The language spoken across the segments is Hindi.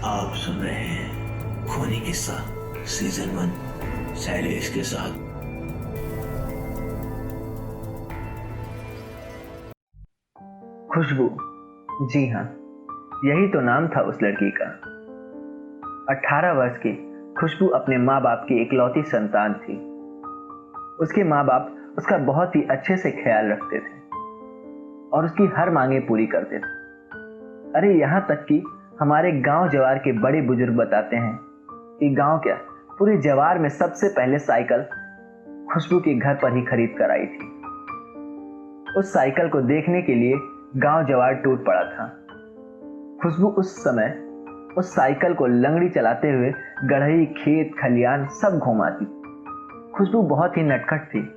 आप सुन रहे हैं खूनी किस्सा सीजन 1 शैलेश के साथ। खुशबू, जी हाँ, यही तो नाम था उस लड़की का। 18 वर्ष की खुशबू अपने माँ बाप की इकलौती संतान थी। उसके माँ बाप उसका बहुत ही अच्छे से ख्याल रखते थे और उसकी हर मांगे पूरी करते थे। अरे यहाँ तक कि हमारे गांव जवार के बड़े बुजुर्ग बताते हैं कि गांव क्या, पूरे जवार में सबसे पहले साइकिल खुशबू के घर पर ही खरीद कर आई थी। उस साइकिल को देखने के लिए गांव जवार टूट पड़ा था। खुशबू उस समय उस साइकिल को लंगड़ी चलाते हुए गढ़ई, खेत, खलियान सब घुमाती। खुशबू बहुत ही नटखट थी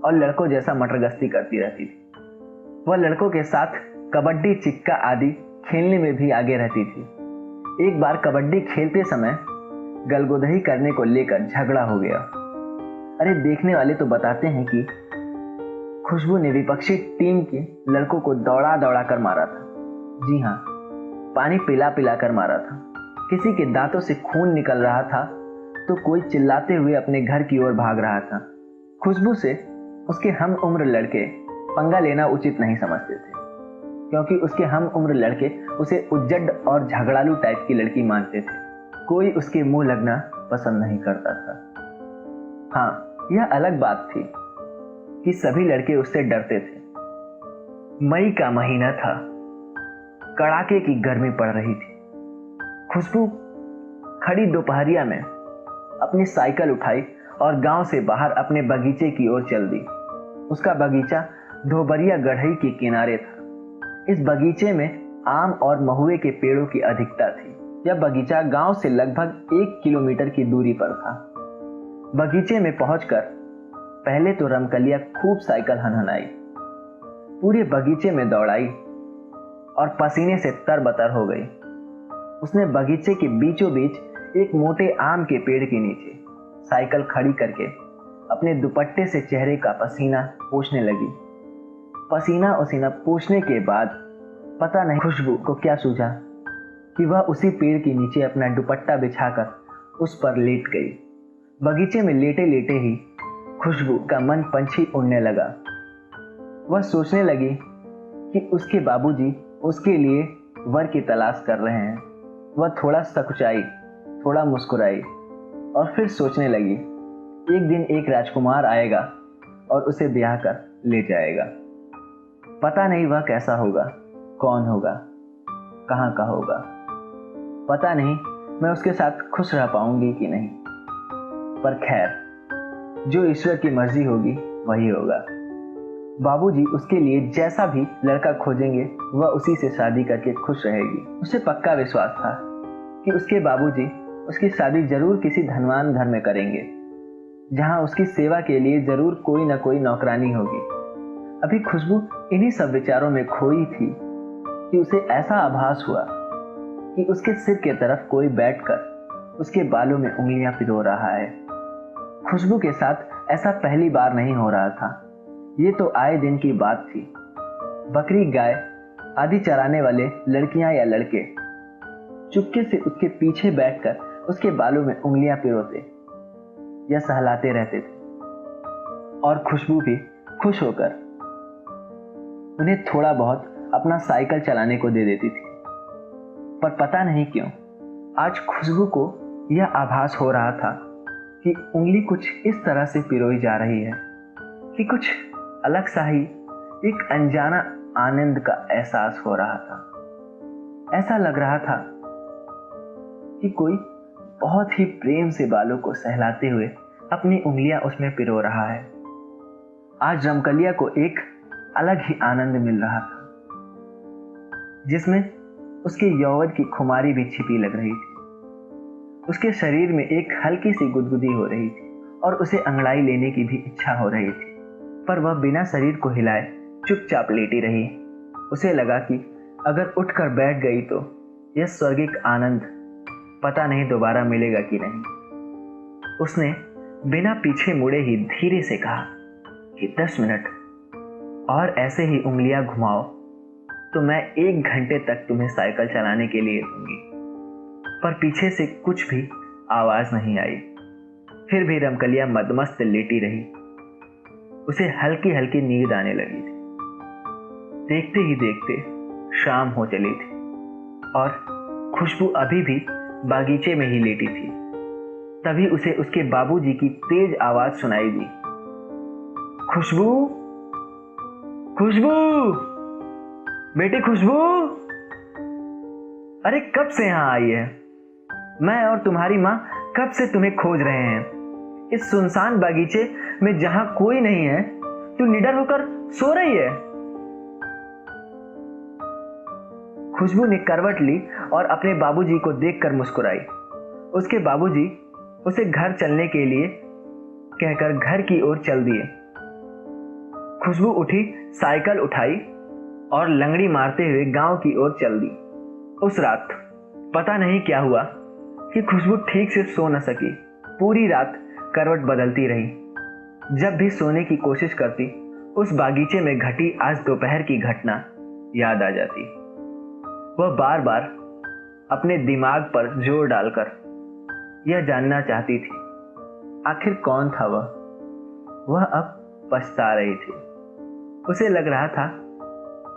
और लड़कों जैसा मटरगश्ती करती रहती थी। वह लड़कों के साथ कबड्डी, चिक्का आदि खेलने में भी आगे रहती थी। एक बार कबड्डी खेलते समय गलगोदही करने को लेकर झगड़ा हो गया। अरे देखने वाले तो बताते हैं कि खुशबू ने विपक्षी टीम के लड़कों को दौड़ा दौड़ा कर मारा था। जी हाँ, पानी पिला पिला कर मारा था। किसी के दांतों से खून निकल रहा था तो कोई चिल्लाते हुए अपने घर की ओर भाग रहा था। खुशबू से उसके हम उम्र लड़के पंगा लेना उचित नहीं समझते थे, क्योंकि उसके हम उम्र लड़के उसे उज्जड और झगड़ालू टाइप की लड़की मानते थे। कोई उसके मुंह लगना पसंद नहीं करता था। हाँ, यह अलग बात थी कि सभी लड़के उससे डरते थे। मई का महीना था, कड़ाके की गर्मी पड़ रही थी। खुशबू खड़ी दोपहरिया में अपनी साइकिल उठाई और गांव से बाहर अपने बगीचे की ओर चल दी। उसका बगीचा धोबरिया गढ़ई के किनारे था। इस बगीचे में आम और महुए के पेड़ों की अधिकता थी। यह बगीचा गांव से लगभग 1 किलोमीटर की दूरी पर था। बगीचे में पहुंचकर पहले तो रमकलिया खूब साइकिल हनहनाई, पूरे बगीचे में दौड़ाई और पसीने से तरबतर हो गई। उसने बगीचे के बीचों बीच एक मोटे आम के पेड़ के नीचे साइकिल खड़ी करके अपने दुपट्टे से चेहरे का पसीना पोंछने लगी। पसीना उसीना पोंछने के बाद पता नहीं खुशबू को क्या सूझा कि वह उसी पेड़ के नीचे अपना दुपट्टा बिछाकर उस पर लेट गई। बगीचे में लेटे लेटे ही खुशबू का मन पंछी उड़ने लगा। वह सोचने लगी कि उसके बाबूजी उसके लिए वर की तलाश कर रहे हैं। वह थोड़ा सकुचाई, थोड़ा मुस्कुराई और फिर सोचने लगी, एक दिन एक राजकुमार आएगा और उसे ब्याह कर ले जाएगा। पता नहीं वह कैसा होगा, कौन होगा, कहाँ का होगा। पता नहीं मैं उसके साथ खुश रह पाऊंगी कि नहीं, पर खैर, जो ईश्वर की मर्जी होगी वही होगा। बाबूजी उसके लिए जैसा भी लड़का खोजेंगे वह उसी से शादी करके खुश रहेगी। उसे पक्का विश्वास था कि उसके बाबूजी उसकी शादी जरूर किसी धनवान घर में करेंगे, जहां उसकी सेवा के लिए जरूर कोई न कोई नौकरानी होगी। अभी खुशबू इन्हीं सब विचारों में खोई थी कि उसे ऐसा आभास हुआ कि उसके सिर के तरफ कोई बैठकर उसके बालों में उंगलियां पिरो रहा है। खुशबू के साथ ऐसा पहली बार नहीं हो रहा था, ये तो आए दिन की बात थी। बकरी, गाय आदि चराने वाले लड़कियां या लड़के चुपके से उसके पीछे बैठकर उसके बालों में उंगलियां पिरोते या सहलाते रहते थे और खुशबू भी खुश होकर उन्हें थोड़ा बहुत अपना साइकिल चलाने को दे देती थी। पर पता नहीं क्यों आज खुशबू को यह आभास हो रहा था कि उंगली कुछ इस तरह से पिरोई जा रही है कि कुछ अलग सा ही एक अनजाना आनंद का एहसास हो रहा था। ऐसा लग रहा था कि कोई बहुत ही प्रेम से बालों को सहलाते हुए अपनी उंगलियां उसमें पिरो रहा है। आज रमकलिया को एक अलग ही आनंद मिल रहा था, जिसमें उसके यौवन की खुमारी भी छिपी लग रही थी। उसके शरीर में एक हल्की सी गुदगुदी हो रही थी और उसे अंगड़ाई लेने की भी इच्छा हो रही थी, पर वह बिना शरीर को हिलाए चुपचाप लेटी रही। उसे लगा कि अगर उठकर बैठ गई तो यह स्वर्गिक आनंद पता नहीं दोबारा मिलेगा कि नहीं। उसने बिना पीछे मुड़े ही धीरे से कहा कि 10 मिनट और ऐसे ही उंगलियां घुमाओ तो मैं 1 घंटे तक तुम्हें साइकिल चलाने के लिए दूंगी। पर पीछे से कुछ भी आवाज नहीं आई। फिर भी रमकलिया मदमस्त लेटी रही। उसे हल्की हल्की नींद आने लगी थी। देखते ही देखते शाम हो चली थी और खुशबू अभी भी बागीचे में ही लेटी थी। तभी उसे उसके बाबूजी की तेज आवाज सुनाई दी। खुशबू, खुशबू, बेटी खुशबू, अरे कब से यहां आई है? मैं और तुम्हारी माँ कब से तुम्हें खोज रहे हैं। इस सुनसान बागीचे में जहां कोई नहीं है, तू निडर होकर सो रही है। खुशबू ने करवट ली और अपने बाबूजी को देखकर मुस्कुराई। उसके बाबूजी उसे घर चलने के लिए कहकर घर की ओर चल दिए। खुशबू उठी, साइकिल उठाई और लंगड़ी मारते हुए गांव की ओर चल दी। उस रात पता नहीं क्या हुआ कि खुशबू ठीक से सो न सकी। पूरी रात करवट बदलती रही। जब भी सोने की कोशिश करती, उस बागीचे में घटी आज दोपहर की घटना याद आ जाती। वह बार बार अपने दिमाग पर जोर डालकर यह जानना चाहती थी, आखिर कौन था वह। वह अब पछता रही थी। उसे लग रहा था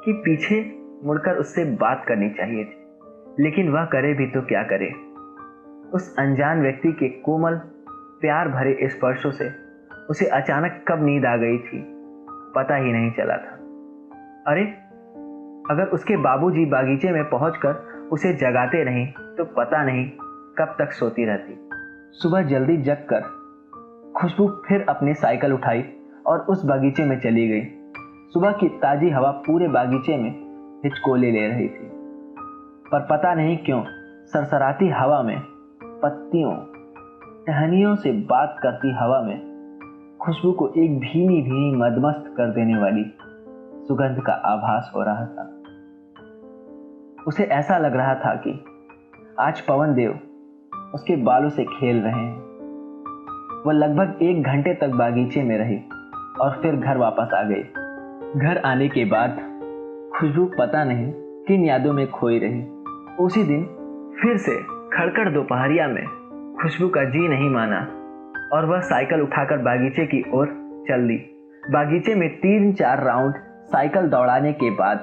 कि पीछे मुड़कर उससे बात करनी चाहिए थी, लेकिन वह करे भी तो क्या करे। उस अनजान व्यक्ति के कोमल प्यार भरे स्पर्शों से उसे अचानक कब नींद आ गई थी, पता ही नहीं चला था। अरे, अगर उसके बाबूजी बागीचे में पहुंचकर उसे जगाते नहीं तो पता नहीं कब तक सोती रहती। सुबह जल्दी जगकर खुशबू फिर अपनी साइकिल उठाई और उस बागीचे में चली गई। सुबह की ताजी हवा पूरे बागीचे में हिचकोले ले रही थी, पर पता नहीं क्यों सरसराती हवा में, पत्तियों, टहनियों से बात करती हवा में खुशबू को एक भीनी भीनी मदमस्त कर देने वाली सुगंध का आभास हो रहा था। उसे ऐसा लग रहा था कि आज पवन देव उसके बालों से खेल रहे हैं। वह लगभग 1 घंटे तक बागीचे में रही और फिर घर वापस आ गई। घर आने के बाद खुशबू पता नहीं किन यादों में खोई रही। उसी दिन फिर से खड़खड़ दोपहरिया में खुशबू का जी नहीं माना और वह साइकिल उठाकर बागीचे की ओर चल दी। बागीचे में 3-4 राउंड साइकिल दौड़ाने के बाद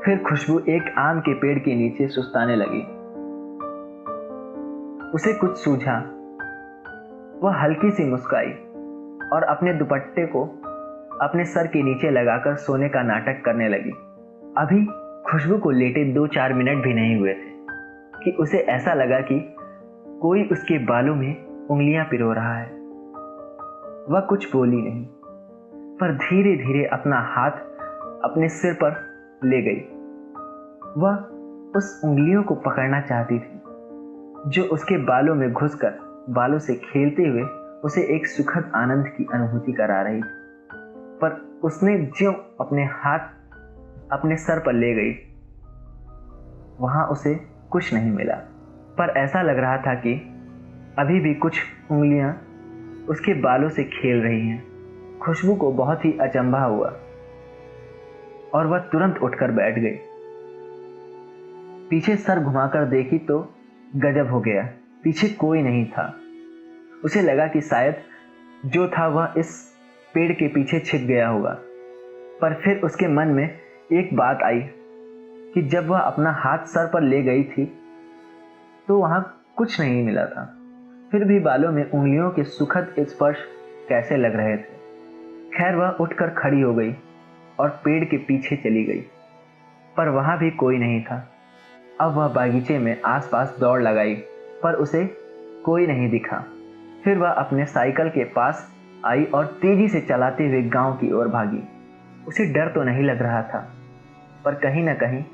फिर खुशबू एक आम के पेड़ के नीचे सुस्ताने लगी। उसे कुछ सूझा। वह हल्की सी मुस्काई और अपने दुपट्टे को अपने सर के नीचे लगाकर सोने का नाटक करने लगी। अभी खुशबू को लेटे 2-4 मिनट भी नहीं हुए थे कि उसे ऐसा लगा कि कोई उसके बालों में उंगलियां पिरो रहा है। वह कुछ बोली नहीं, पर धीरे धीरे अपना हाथ अपने सिर पर ले गई। वह उस उंगलियों को पकड़ना चाहती थी जो उसके बालों में घुसकर बालों से खेलते हुए उसे एक सुखद आनंद की अनुभूति करा रही थी। पर उसने ज्यों अपने हाथ अपने सर पर ले गई, वहां उसे कुछ नहीं मिला, पर ऐसा लग रहा था कि अभी भी कुछ उंगलियां उसके बालों से खेल रही हैं। खुशबू को बहुत ही अचंभा हुआ और वह तुरंत उठकर बैठ गई। पीछे सर घुमाकर देखी तो गजब हो गया, पीछे कोई नहीं था। उसे लगा कि शायद जो था वह इस पेड़ के पीछे छिप गया होगा, पर फिर उसके मन में एक बात आई कि जब वह अपना हाथ सर पर ले गई थी तो वहां कुछ नहीं मिला था। फिर भी बालों में उंगलियों के सुखद स्पर्श कैसे लग रहे थे। खैर, वह उठकर खड़ी हो गई और पेड़ के पीछे चली गई, पर वहां भी कोई नहीं था। अब वह बागीचे में आसपास दौड़ लगाई, पर उसे कोई नहीं दिखा। फिर वह अपने साइकिल के पास आई और तेजी से चलाते हुए गांव की ओर भागी। उसे डर तो नहीं लग रहा था, पर कहीं न कहीं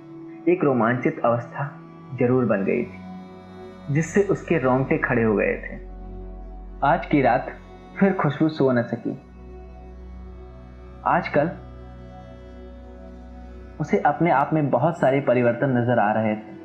एक रोमांचित अवस्था जरूर बन गई थी, जिससे उसके रोंगटे खड़े हो गए थे। आज की रात फिर खुशबू सो न सकी। आजकल उसे अपने आप में बहुत सारे परिवर्तन नजर आ रहे थे।